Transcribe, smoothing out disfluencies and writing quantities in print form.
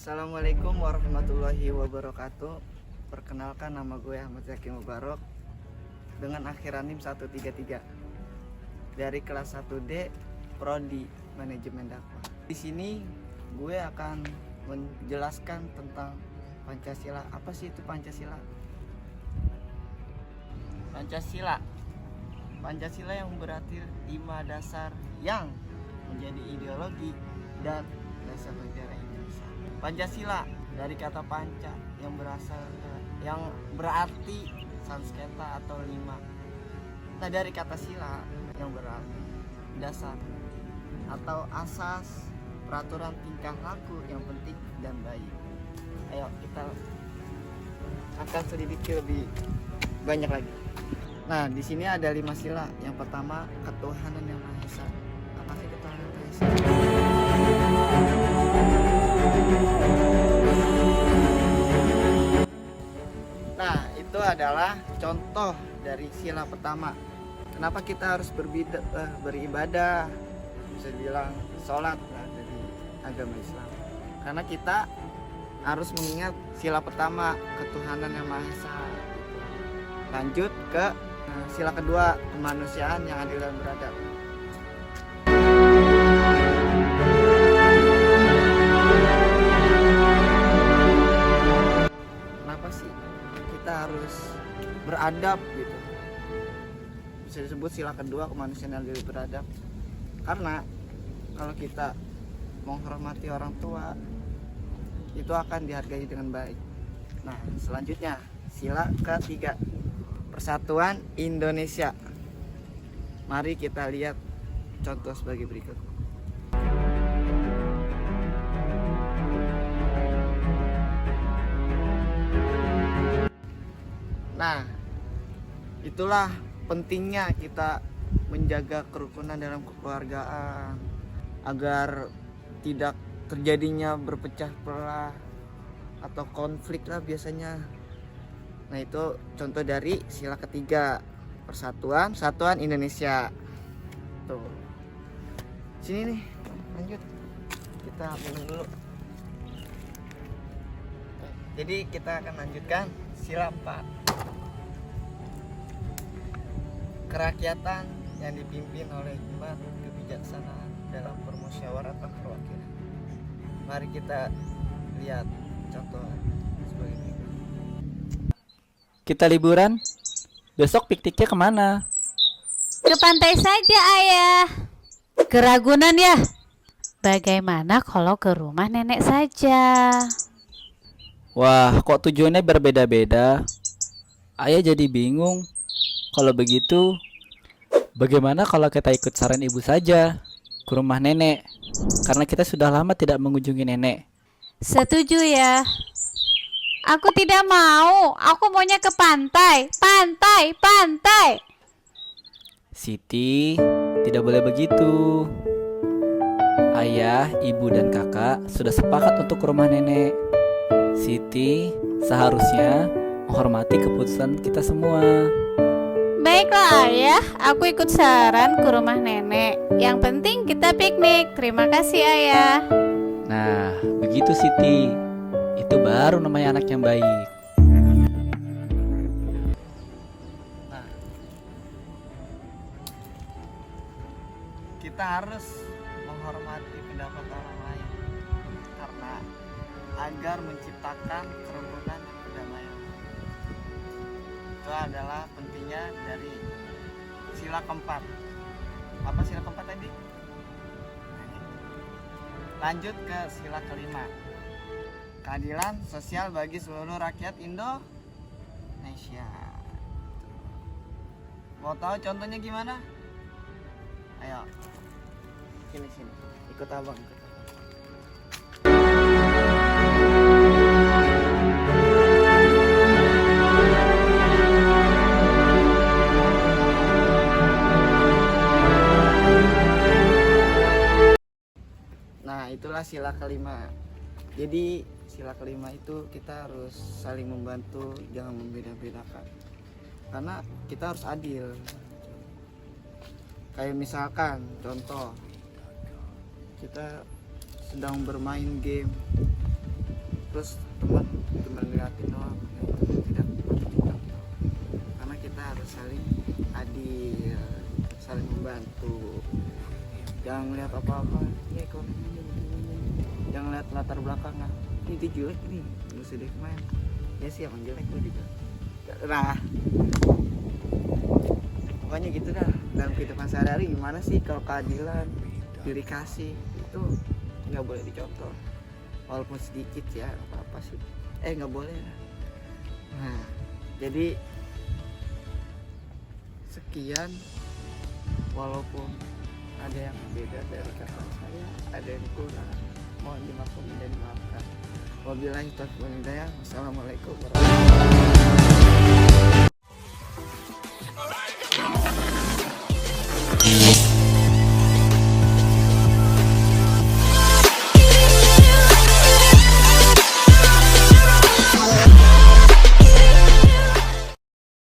Assalamualaikum warahmatullahi wabarakatuh. Perkenalkan, nama gue Ahmad Zaki Mubarok dengan akhiran NIM 133 dari kelas 1D Prodi Manajemen Dakwah. Di sini gue akan menjelaskan tentang Pancasila. Apa sih itu Pancasila? Pancasila yang berarti 5 dasar yang menjadi ideologi dan dasar negara Indonesia. Pancasila dari kata panca yang berarti Sansketa atau 5. Nah, dari kata sila yang berarti dasar atau asas peraturan tingkah laku yang penting dan baik. Ayo kita akan selidiki lebih banyak lagi. Nah, di sini ada 5 sila. Yang pertama, ketuhanan yang Maha Esa. Apa sih ketuhanan yang Maha Esa? Nah, itu adalah contoh dari sila pertama. Kenapa kita harus beribadah? Bisa dibilang sholat dari agama Islam. Karena kita harus mengingat sila pertama, ketuhanan yang Maha Esa. Lanjut ke sila kedua, kemanusiaan yang adil dan beradab. Kenapa sih kita harus beradab gitu? Bisa disebut sila kedua, kemanusiaan yang adil dan beradab. Karena kalau kita menghormati orang tua, itu akan dihargai dengan baik. Nah, selanjutnya sila ketiga, Persatuan Indonesia. Mari kita lihat contoh sebagai berikut. Nah, itulah pentingnya kita menjaga kerukunan dalam kekeluargaan agar tidak terjadinya berpecah belah atau konflik lah biasanya. Nah, itu contoh dari sila ketiga, Persatuan Indonesia. Tuh. Sini nih, lanjut. Kita minum dulu. Jadi kita akan lanjutkan sila 4. Kerakyatan yang dipimpin oleh hikmat kebijaksanaan dalam permusyawaratan perwakilan. Mari kita lihat contoh sebagai berikut. Kita liburan? Besok pikniknya kemana? Ke pantai saja, Ayah. Ke Ragunan ya? Bagaimana kalau ke rumah nenek saja? Wah, kok tujuannya berbeda-beda? Ayah jadi bingung. Kalau begitu, bagaimana kalau kita ikut saran ibu saja ke rumah nenek? Karena kita sudah lama tidak mengunjungi nenek. Setuju ya. Aku tidak mau. Aku maunya ke pantai. Pantai. Siti, tidak boleh begitu. Ayah, ibu, dan kakak sudah sepakat untuk ke rumah nenek. Siti seharusnya menghormati keputusan kita semua. Baiklah, Ayah. Aku ikut saran ke rumah nenek. Yang penting kita piknik. Terima kasih, Ayah. Nah, begitu Siti. Itu baru namanya anak yang baik. Nah, kita harus menghormati pendapat orang lain karena agar menciptakan kerukunan dan perdamaian. Itu adalah pentingnya dari sila keempat. Apa sila keempat tadi? Lanjut ke sila kelima, keadilan sosial bagi seluruh rakyat Indonesia. Mau tahu contohnya gimana? Ayo, sini, ikut abang. Nah, itulah sila kelima. Jadi sila kelima itu kita harus saling membantu, jangan membeda-bedakan. Karena kita harus adil. Kayak misalkan contoh, kita sedang bermain game terus teman cuma ngeliatin doang, tidak patut dicontoh. Karena kita harus saling adil, saling membantu. Jangan ngeliat apa-apa, ya ekonomi jangan lihat latar belakang. Nah ini jelek nih, mesti deh main ya sih, emang jelek gue juga. Nah pokoknya gitu dah. Dalam kehidupan sehari-hari gimana sih kalau keadilan diri kasih itu nggak boleh dicontoh, walaupun sedikit ya apa sih, nggak boleh. Nah jadi sekian, walaupun ada yang beda dari kata saya, ada yang kurang, mohon dimaklumi dan dimaafkan. Wabillahi taufiq wal hidayah. Wassalamualaikum warahmatullahi wabarakatuh.